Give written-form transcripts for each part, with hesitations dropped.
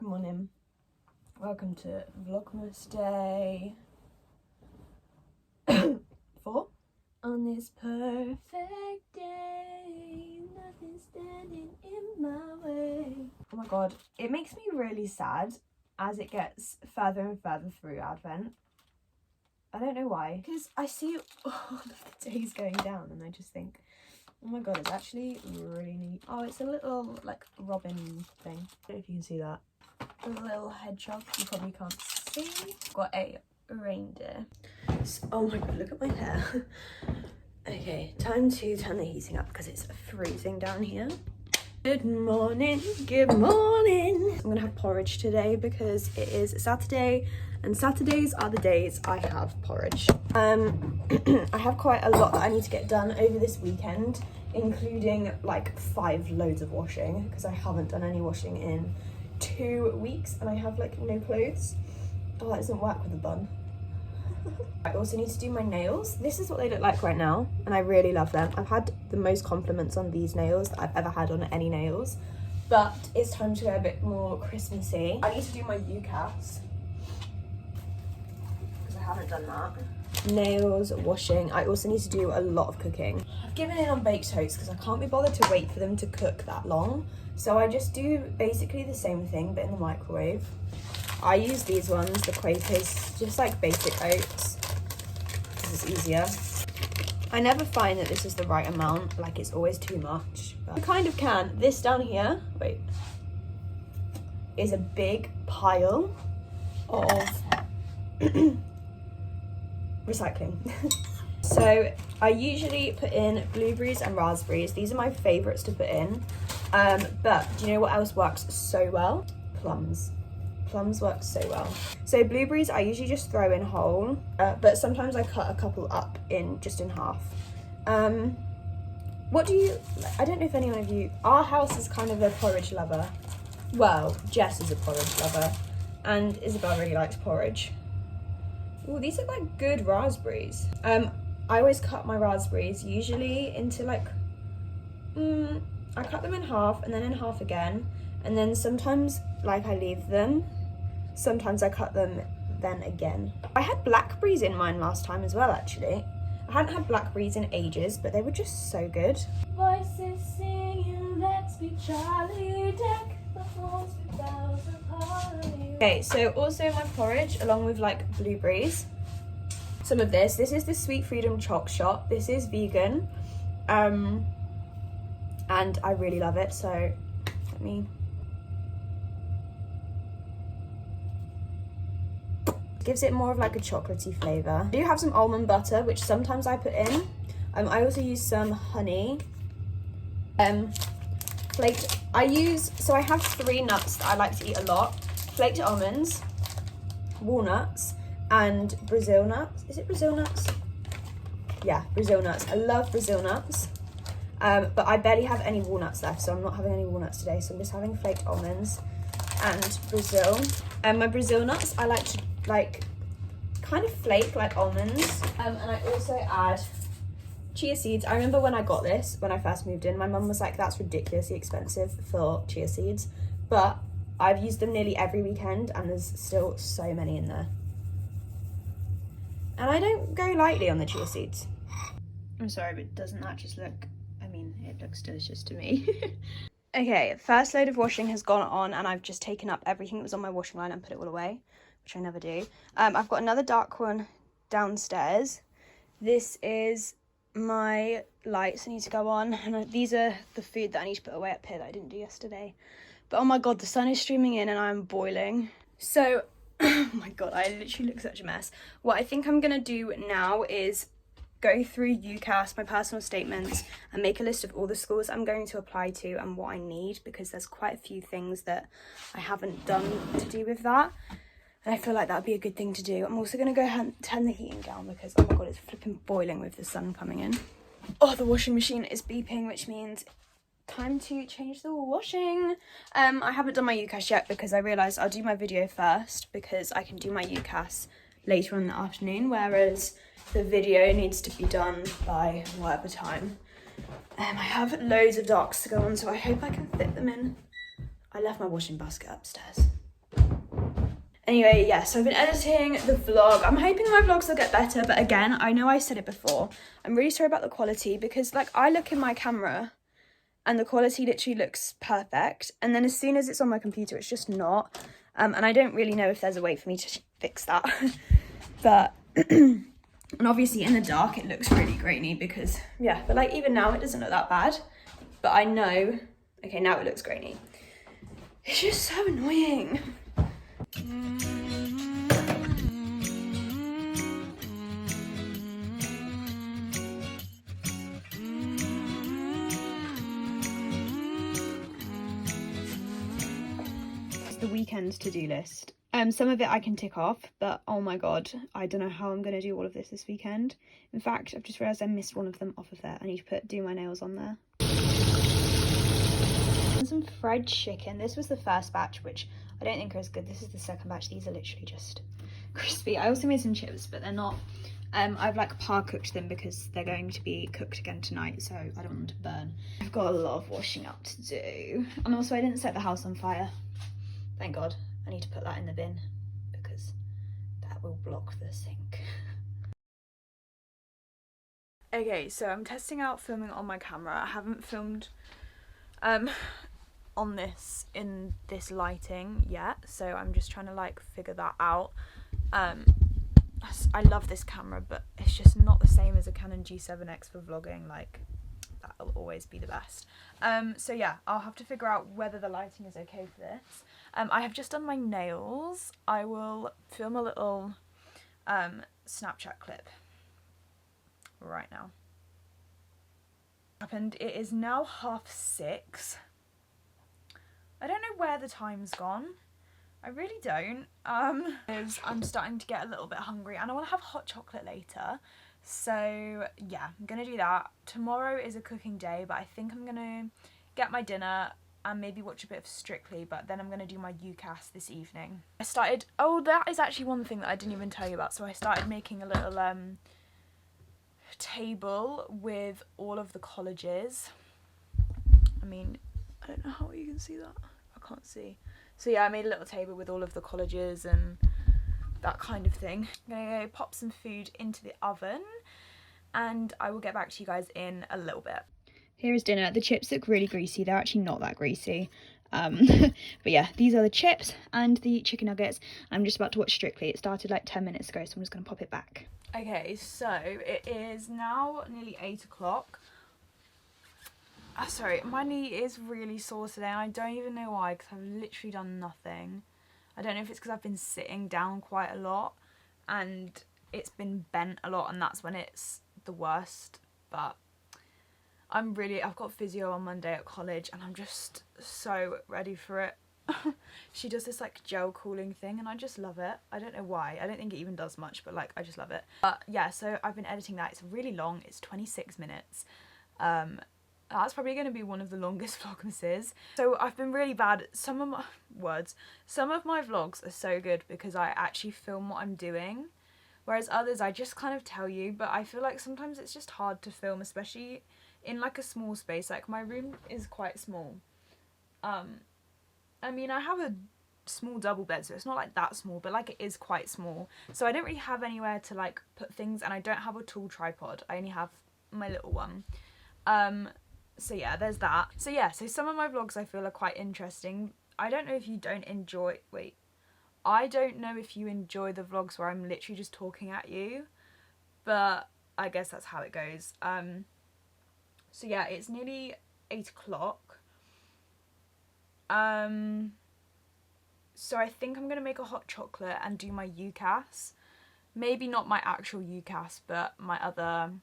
morning. Welcome to Vlogmas Day 4. On this perfect day, nothing's standing in my way. Oh my god, it makes me really sad as it gets further and further through Advent. I don't know why, because I see all of the days going down and I just think, oh my god, it's actually really neat. Oh, it's a little like robin thing. I don't know if you can see that. A little hedgehog, you probably can't see. Got a reindeer. So, oh my god, look at my hair. Okay, time to turn the heating up because it's freezing down here. Good morning, good morning. I'm gonna have porridge today because it is Saturday and Saturdays are the days I have porridge. I have quite a lot that I need to get done over this weekend, including like 5 loads of washing because I haven't done any washing in 2 weeks and I have like no clothes. Oh, that doesn't work with a bun. I also need to do my nails. This is what they look like right now and I really love them. I've had the most compliments on these nails that I've ever had on any nails, but it's time to go a bit more Christmassy. I need to do my UCAS because I haven't done that. Nails, washing. I also need to do a lot of cooking. I've given in on baked toast because I can't be bothered to wait for them to cook that long, so I just do basically the same thing but in the microwave. I use these ones, the Quakers, just like basic oats. This is easier. I never find that this is the right amount, like it's always too much. But you kind of can. This down here, wait, is a big pile of recycling. So I usually put in blueberries and raspberries. These are my favorites to put in. But do you know what else works so well? Plums. Plums work so well. So blueberries I usually just throw in whole, but sometimes I cut a couple up in just in half. What do you, I don't know if anyone of you, our house is kind of a porridge lover. Well, Jess is a porridge lover and Isabel really likes porridge. Oh, these look like good raspberries. I always cut my raspberries usually into like, I cut them in half and then in half again. And then sometimes like I leave them. Sometimes I cut them then again. I had blackberries in mine last time as well actually. I hadn't had blackberries in ages, but they were just so good. Voices singing, let's be Charlie, deck the halls with bells of holly. Okay, so also my porridge along with like blueberries. Some of this is the Sweet Freedom Choc Shot. This is vegan. And I really love it, so let me. Gives it more of like a chocolatey flavour. I do have some almond butter, which sometimes I put in. I also use some honey. Flaked, so I have 3 nuts that I like to eat a lot. Flaked almonds, walnuts, and Brazil nuts. Is it Brazil nuts? Yeah, Brazil nuts. I love Brazil nuts. But I barely have any walnuts left, so I'm not having any walnuts today. So I'm just having flaked almonds and Brazil. And my Brazil nuts, I like to like kind of flake like almonds. And I also add chia seeds. I remember when I got this, when I first moved in, my mum was like, that's ridiculously expensive for chia seeds. But I've used them nearly every weekend and there's still so many in there. And I don't go lightly on the chia seeds. I'm sorry, but doesn't that just look, I mean, it looks delicious to me. Okay, first load of washing has gone on and I've just taken up everything that was on my washing line and put it all away, which I never do. I've got another dark one downstairs. This is my lights I need to go on, and these are the food that I need to put away up here that I didn't do yesterday. But oh my god, the sun is streaming in and I'm boiling. So, oh my god, I literally look such a mess. What I think I'm gonna do now is go through UCAS, my personal statements, and make a list of all the schools I'm going to apply to and what I need, because there's quite a few things that I haven't done to do with that. And I feel like that would be a good thing to do. I'm also going to go turn the heating down because, oh my god, it's flipping boiling with the sun coming in. Oh, the washing machine is beeping, which means time to change the washing. I haven't done my UCAS yet because I realised I'll do my video first because I can do my UCAS later on in the afternoon, whereas the video needs to be done by whatever time. I have loads of darks to go on, so I hope I can fit them in. I left my washing basket upstairs. Anyway, yeah, so I've been editing the vlog. I'm hoping my vlogs will get better, but again, I know I said it before. I'm really sorry about the quality because, like, I look in my camera and the quality literally looks perfect. And then as soon as it's on my computer, it's just not. And I don't really know if there's a way for me to fix that. But, and obviously in the dark, it looks really grainy because, yeah, but like even now it doesn't look that bad. But I know, okay, now it looks grainy. It's just so annoying. It's the weekend to-do list. Some of it I can tick off, but oh my god, I don't know how I'm going to do all of this weekend. In fact, I've just realised I missed one of them off of there. I need to do my nails on there. Some fried chicken. This was the first batch, which I don't think are as good. This is the second batch. These are literally just crispy. I also made some chips, but they're not. I've like par cooked them because they're going to be cooked again tonight, so I don't want them to burn. I've got a lot of washing up to do, and also I didn't set the house on fire. Thank God. I need to put that in the bin because that will block the sink. Okay, so I'm testing out filming on my camera. I haven't filmed on this in this lighting yet, so I'm just trying to like figure that out. I love this camera, but it's just not the same as a Canon G7X for vlogging. Like, that'll always be the best. So yeah, I'll have to figure out whether the lighting is okay for this. I have just done my nails. I will film a little Snapchat clip right now. And it is now 6:30. I don't know where the time's gone. I really don't. I'm starting to get a little bit hungry and I want to have hot chocolate later. So yeah, I'm gonna do that. Tomorrow is a cooking day, but I think I'm gonna get my dinner and maybe watch a bit of Strictly, but then I'm gonna do my UCAS this evening. I started, oh, that is actually one thing that I didn't even tell you about. So I started making a little table with all of the colleges. I mean, I don't know how you can see that. I can't see. So yeah, I made a little table with all of the colleges and that kind of thing. I'm gonna go pop some food into the oven and I will get back to you guys in a little bit. Here is dinner. The chips look really greasy. They're actually not that greasy. But yeah, these are the chips and the chicken nuggets. I'm just about to watch Strictly. It started like 10 minutes ago, so I'm just gonna pop it back. Okay, so it is now nearly 8 o'clock. Sorry, my knee is really sore today and I don't even know why because I've literally done nothing. I don't know if it's because I've been sitting down quite a lot and it's been bent a lot and that's when it's the worst, but I've got physio on Monday at college and I'm just so ready for it. She does this like gel cooling thing and I just love it. I don't know why. I don't think it even does much, but like I just love it. But yeah, so I've been editing that. It's really long. It's 26 minutes. That's probably going to be one of the longest vlogmases. So I've been really bad. Some of my vlogs are so good because I actually film what I'm doing, whereas others I just kind of tell you. But I feel like sometimes it's just hard to film, especially in like a small space. Like my room is quite small. I mean, I have a small double bed, so it's not like that small, but like it is quite small. So I don't really have anywhere to like put things, and I don't have a tall tripod. I only have my little one. So yeah, there's that. So yeah, so some of my vlogs I feel are quite interesting. I don't know if you enjoy the vlogs where I'm literally just talking at you, but I guess that's how it goes. So yeah, it's nearly 8 o'clock. So I think I'm gonna make a hot chocolate and do my UCAS. Maybe not my actual UCAS, but my other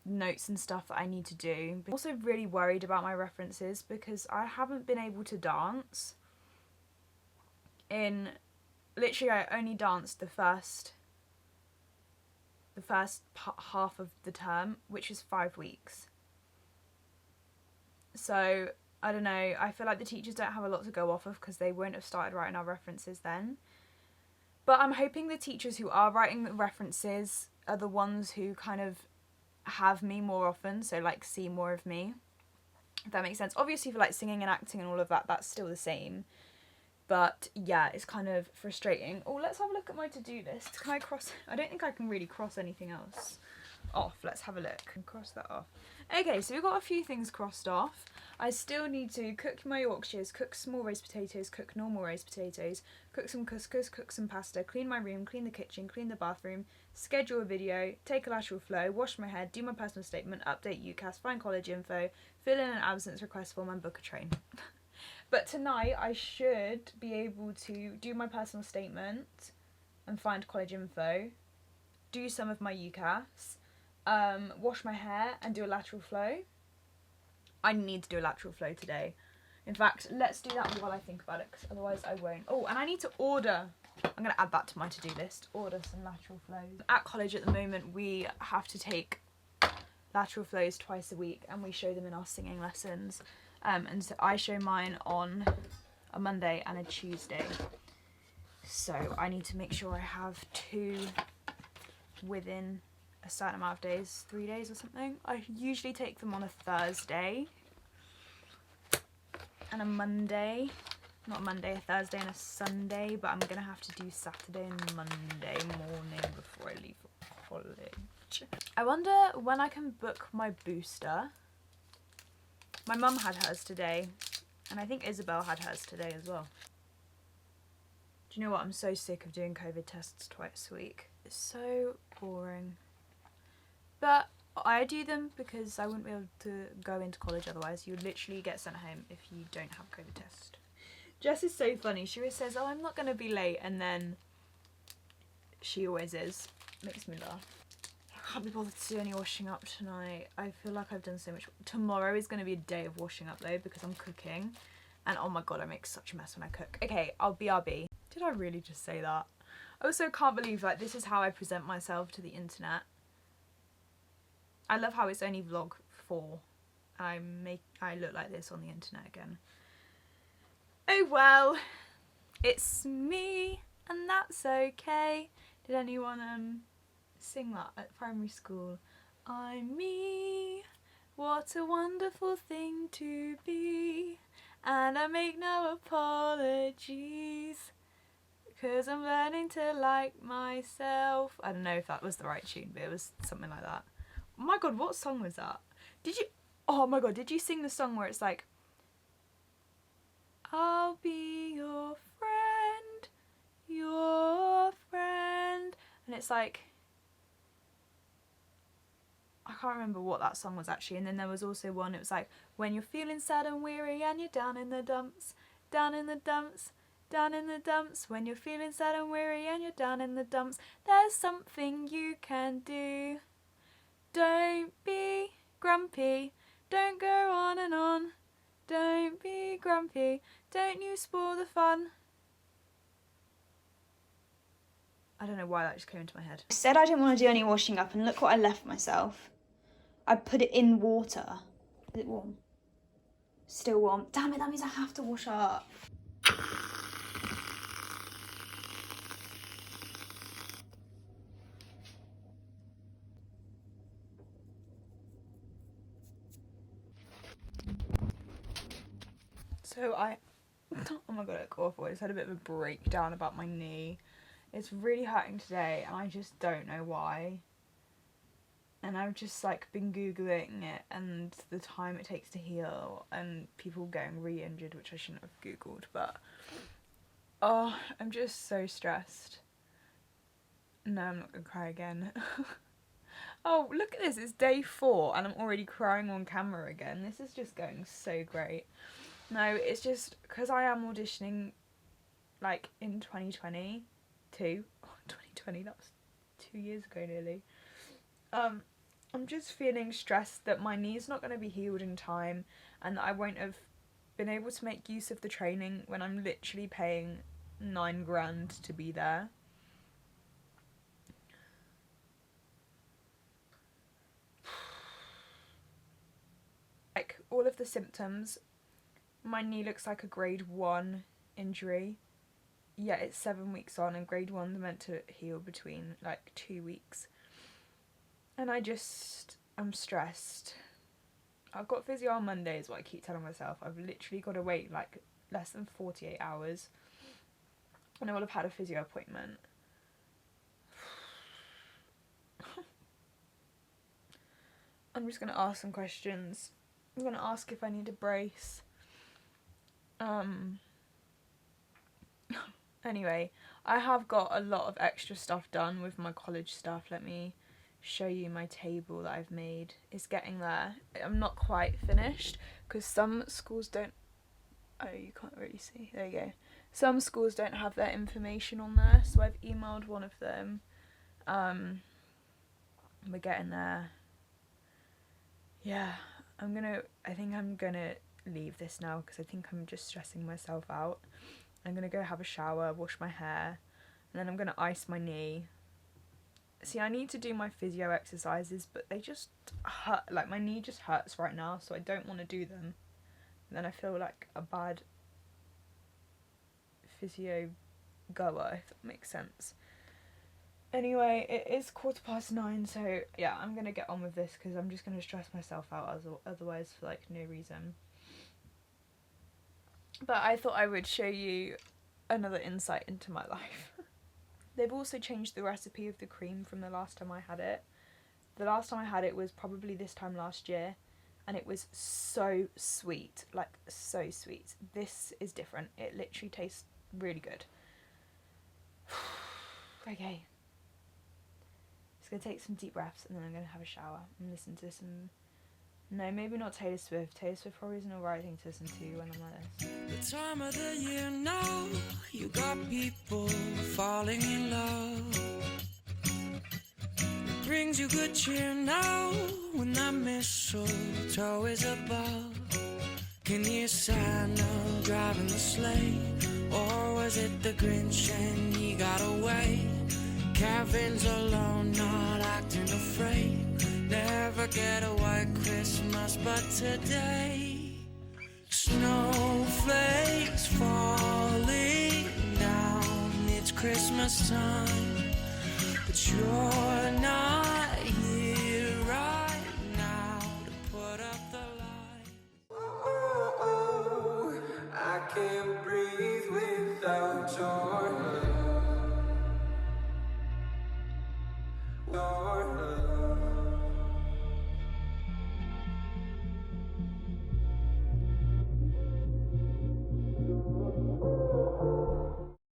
notes and stuff that I need to do. I'm also really worried about my references because I haven't been able to dance in literally I only danced the first half of the term, which is 5 weeks. So I don't know, I feel like the teachers don't have a lot to go off of because they won't have started writing our references then. But I'm hoping the teachers who are writing the references are the ones who kind of have me more often, so like see more of me, if that makes sense. Obviously for like singing and acting and all of that, that's still the same, But yeah, it's kind of frustrating. Oh, let's have a look at my to-do list. Can I cross? I don't think I can really cross anything else off. Let's have a look and cross that off. Okay, so we've got a few things crossed off. I still need to cook my Yorkshires, cook small roast potatoes, cook normal roast potatoes, cook some couscous, cook some pasta, clean my room, clean the kitchen, clean the bathroom, schedule a video, take a lateral flow, wash my hair, do my personal statement, update UCAS, find college info, fill in an absence request form and book a train. But tonight I should be able to do my personal statement and find college info, do some of my UCAS, wash my hair and do a lateral flow. I need to do a lateral flow today. In fact, let's do that while I think about it, because otherwise I won't. Oh, and I need to order. I'm going to add that to my to-do list. Order some lateral flows. At college at the moment, we have to take lateral flows twice a week, and we show them in our singing lessons. And so I show mine on a Monday and a Tuesday. So I need to make sure I have 2 within a certain amount of days, 3 days or something. I usually take them on a Thursday and a Monday. Not a Monday, a Thursday and a Sunday, but I'm gonna have to do Saturday and Monday morning before I leave for college. I wonder when I can book my booster. My mum had hers today, and I think Isabel had hers today as well. Do you know what? I'm so sick of doing COVID tests twice a week. It's so boring. But I do them because I wouldn't be able to go into college otherwise. You would literally get sent home if you don't have a COVID test. Jess is so funny. She always says, oh, I'm not going to be late, and then she always is. Makes me laugh. I can't be bothered to do any washing up tonight. I feel like I've done so much. Tomorrow is going to be a day of washing up though, because I'm cooking. And oh my god, I make such a mess when I cook. Okay, I'll BRB. Did I really just say that? I also can't believe like this is how I present myself to the internet. I love how it's only vlog 4. I look like this on the internet again. Oh well, it's me, and that's okay. Did anyone sing that at primary school? I'm me, what a wonderful thing to be, and I make no apologies, 'cause I'm learning to like myself. I don't know if that was the right tune, but it was something like that. Oh my god, what song was that? Did you, oh my god, did you sing the song where it's like, I'll be your friend, and it's like, I can't remember what that song was actually. And then there was also one, it was like, when you're feeling sad and weary and you're down in the dumps, down in the dumps, down in the dumps, when you're feeling sad and weary and you're down in the dumps, there's something you can do. Don't be grumpy, don't go on and on, don't be grumpy, don't you spoil the fun. I don't know why that just came into my head. I said I didn't want to do any washing up, and look what I left myself. I put it in water. Is it warm? Still warm. Damn it, that means I have to wash up. So oh my god, it's awful. I just had a bit of a breakdown about my knee. It's really hurting today, and I just don't know why. And I've just like been googling it and the time it takes to heal, and people getting re-injured, which I shouldn't have googled, but oh, I'm just so stressed. No, I'm not gonna cry again. Oh, look at this, it's day 4 and I'm already crying on camera again. This is just going so great. No, it's just because I am auditioning like in 2022. Oh, 2020, that was 2 years ago nearly. I'm just feeling stressed that my knee's not going to be healed in time, and that I won't have been able to make use of the training when I'm literally paying $9,000 to be there. Like, all of the symptoms, my knee looks like a grade 1 injury. Yeah, it's 7 weeks on, and grade 1's meant to heal between like 2 weeks. And I'm stressed. I've got physio on Monday is what I keep telling myself. I've literally got to wait like less than 48 hours. And I will have had a physio appointment. I'm just going to ask some questions. I'm going to ask if I need a brace. Anyway, I have got a lot of extra stuff done with my college stuff. Let me show you my table that I've made. It's getting there. I'm not quite finished because some schools don't... Oh, you can't really see. There you go. Some schools don't have their information on there, so I've emailed one of them. We're getting there. Yeah, I think I'm gonna leave this now because I think I'm just stressing myself out. I'm gonna go have a shower, wash my hair, and then I'm gonna ice my knee. See, I need to do my physio exercises, but they just hurt. Like, my knee just hurts right now, so I don't want to do them. And then I feel like a bad physio goer, if that makes sense. Anyway, it is 9:15, so yeah, I'm gonna get on with this because I'm just gonna stress myself out otherwise for like no reason. But I thought I would show you another insight into my life. They've also changed the recipe of the cream from the last time I had it. The last time I had it was probably this time last year, and it was so sweet, like so sweet. This is different. It literally tastes really good. Okay. Just gonna take some deep breaths and then I'm gonna have a shower and listen to some... No, maybe not Taylor Swift. Taylor Swift probably isn't the right thing to listen to when I'm like this. The time of the year now, you got people falling in love. It brings you good cheer now when that mistletoe is above. Can you Santa driving the sleigh? Or was it the Grinch and he got away? Kevin's alone, not acting afraid. Never get a white Christmas, but today snowflakes falling down. It's Christmas time, but you're not